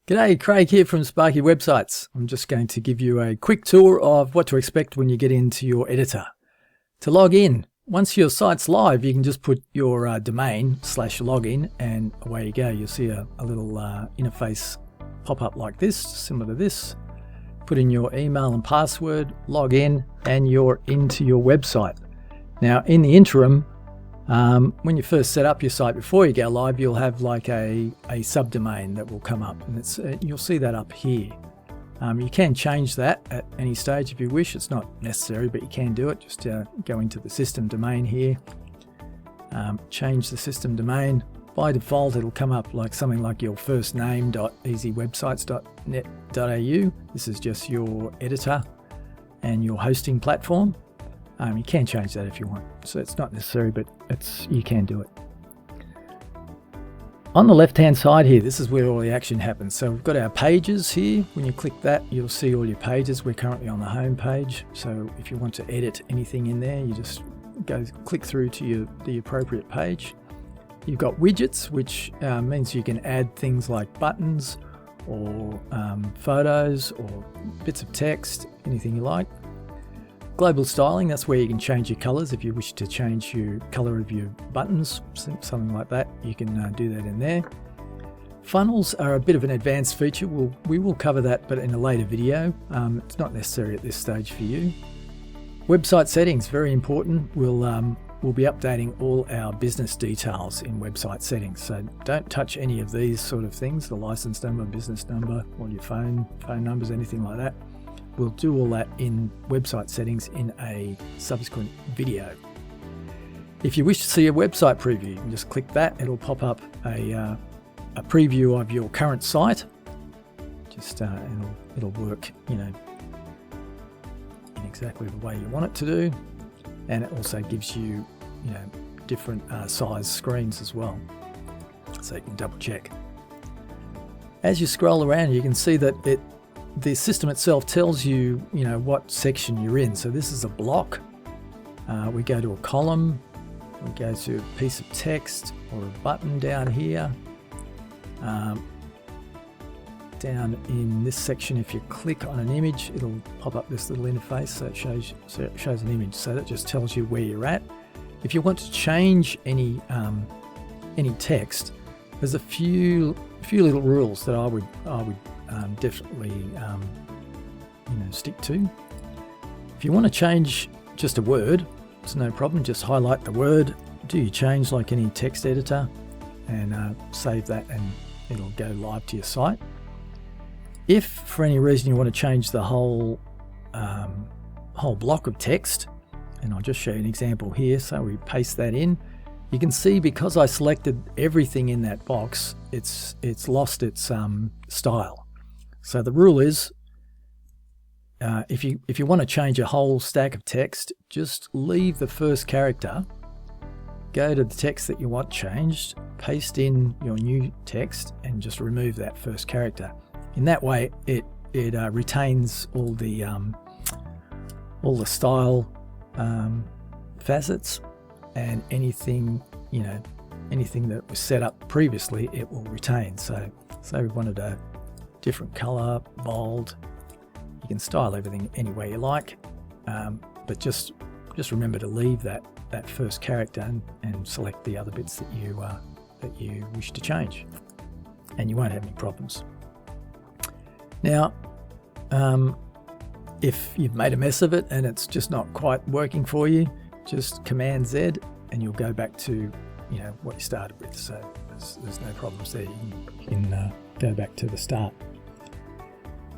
G'day, Craig here from Sparky Websites. I'm just going to give you a quick tour of what to expect when you get into your editor. To log in, once your site's live, you can just put your domain /login and away you go. You'll see a little interface pop up like this, similar to this. Put in your email and password, log in, and you're into your website. Now, in the interim, when you first set up your site before you go live, you'll have like a subdomain that will come up, and you'll see that up here. You can change that at any stage if you wish. It's not necessary, but you can do it. Just go into the system domain here, change the system domain. By default, it'll come up like something like your first name.easywebsites.net.au. This is just your editor and your hosting platform. You can change that if you want, so it's not necessary, but you can do it. On the left hand side here, this is where all the action happens. So we've got our pages here. When you click that, you'll see all your pages. We're currently on the home page, so if you want to edit anything in there, you just click through to the appropriate page. You've got widgets, which means you can add things like buttons or photos or bits of text, anything you like. Global styling, that's where you can change your colors. If you wish to change your color of your buttons, something like that, you can do that in there. Funnels are a bit of an advanced feature. We will cover that, but in a later video. It's not necessary at this stage for you. Website settings, very important. We'll be updating all our business details in website settings. So don't touch any of these sort of things, the license number, business number, or your phone numbers, anything like that. We'll do all that in website settings in a subsequent video. If you wish to see a website preview, you can just click that. It'll pop up a preview of your current site. Just it'll work, in exactly the way you want it to do. And it also gives you, different size screens as well, so you can double check. As you scroll around, you can see that the system itself tells you, what section you're in. So this is a block. We go to a column. We go to a piece of text or a button down here. Down in this section, if you click on an image, it'll pop up this little interface, so it shows an image. So that just tells you where you're at. If you want to change any text, there's a few little rules that I would definitely stick to. If you want to change just a word, it's no problem. Just highlight the word, do your change like any text editor, and save that, and it'll go live to your site. If for any reason you want to change the whole block of text, and I'll just show you an example here. So we paste that in. You can see because I selected everything in that box, it's lost its style. So the rule is, if you want to change a whole stack of text, just leave the first character, go to the text that you want changed, paste in your new text, and just remove that first character. In that way, it retains all the style facets, and anything that was set up previously, it will retain. So we wanted a different color, bold. You can style everything any way you like, but just remember to leave that first character and select the other bits that you wish to change, and you won't have any problems. Now, if you've made a mess of it and it's just not quite working for you, just Command Z and you'll go back to what you started with. So there's no problems there. You can go back to the start.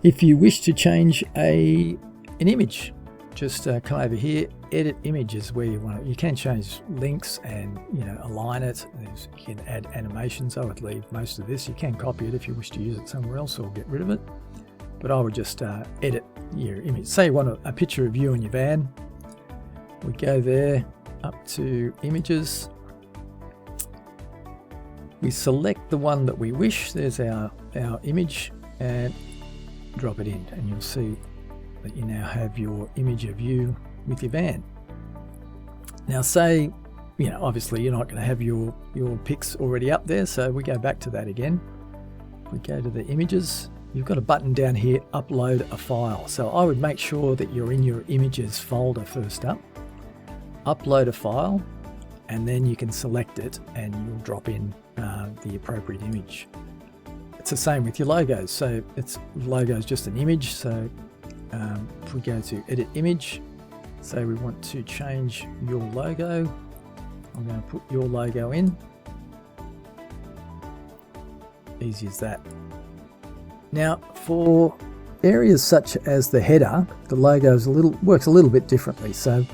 If you wish to change an image, just come over here, edit images where you want it. You can change links and align it. You can add animations. I would leave most of this. You can copy it if you wish to use it somewhere else or get rid of it. But I would just edit your image. Say you want a picture of you and your van. We go there, up to images. We select the one that we wish. There's our image, and drop it in, and you'll see that you now have your image of you with your van. Now say, obviously you're not going to have your pics already up there, so we go back to that again. we go to the images, you've got a button down here, upload a file. So I would make sure that you're in your images folder first up. Upload a file, and then you can select it and you'll drop in the appropriate image. It's the same with your logos. So logo is just an image. So if we go to edit image, say we want to change your logo, I'm going to put your logo in. Easy as that. Now for areas such as the header, the logo is works a little bit differently. So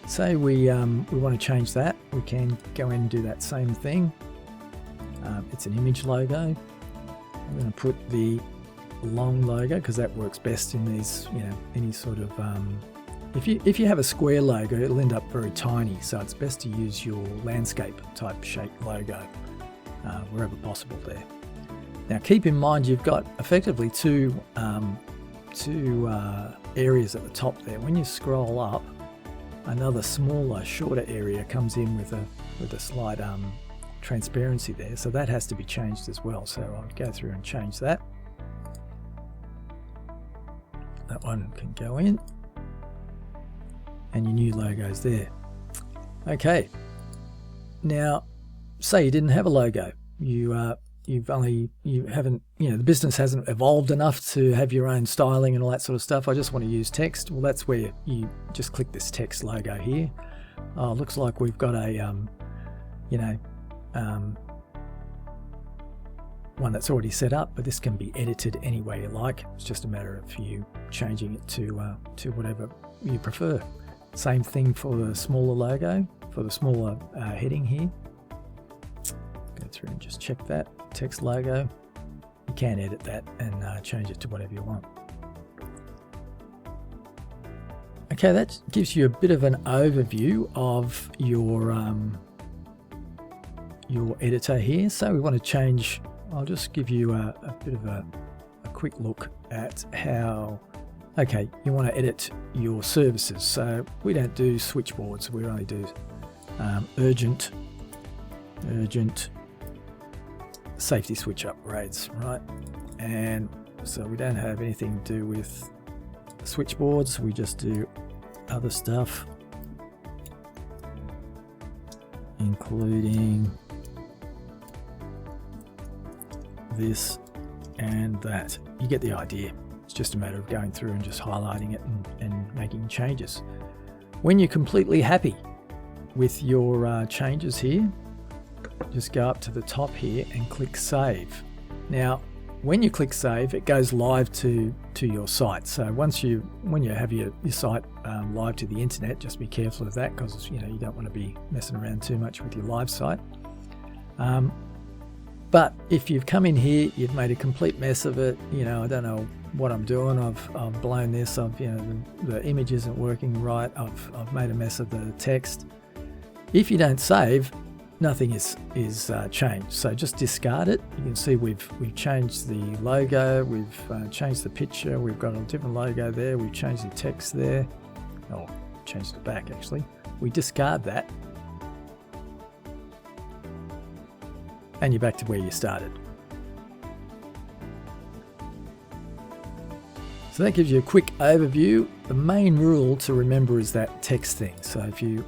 say we want to change that, we can go in and do that same thing. It's an image logo. I'm going to put the long logo because that works best in these, any sort of, if you have a square logo, it'll end up very tiny. So it's best to use your landscape type shape logo wherever possible there. Now keep in mind you've got effectively two areas at the top there. When you scroll up, another smaller, shorter area comes in with a slight transparency there, so that has to be changed as well. So I'll go through and change that. That one can go in, and your new logo's there. Okay, now say you didn't have a logo, you haven't, the business hasn't evolved enough to have your own styling and all that sort of stuff. I just want to use text. Well, that's where you just click this text logo here. Oh, looks like we've got a one that's already set up, but this can be edited any way you like. It's just a matter of you changing it to whatever you prefer. Same thing for the smaller logo, for the smaller heading here. Go through and just check that text logo. You can edit that and change it to whatever you want. Okay, that gives you a bit of an overview of your editor here. So we want to change, I'll just give you a bit of a quick look at how, okay, you want to edit your services. So we don't do switchboards, we only do urgent safety switch upgrades, right? And so we don't have anything to do with switchboards, we just do other stuff, including this and that. You get the idea. It's just a matter of going through and just highlighting it and making changes. When you're completely happy with your changes here, just go up to the top here and click save. Now when you click save, it goes live to your site. So when you have your site live to the internet, just be careful of that, because you don't want to be messing around too much with your live site. But if you've come in here, you've made a complete mess of it, I don't know what I'm doing, I've blown this, the image isn't working right, I've made a mess of the text. If you don't save, nothing is changed. So just discard it. You can see we've changed the logo, we've changed the picture, we've got a different logo there, we've changed the text there. Oh, changed it back actually. We discard that, and you're back to where you started. So that gives you a quick overview. The main rule to remember is that text thing. So if you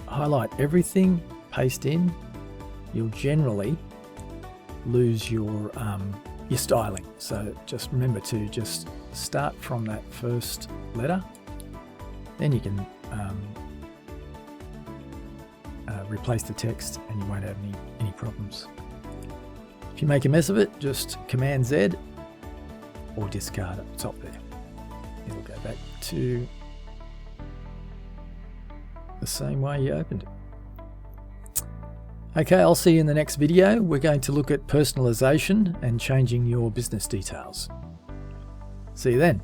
highlight everything, paste in, you'll generally lose your styling. So just remember to just start from that first letter, then you can replace the text and you won't have any problems. If you make a mess of it, just Command Z or discard it, top there. It'll go back to the same way you opened it. Okay, I'll see you in the next video. We're going to look at personalization and changing your business details. See you then.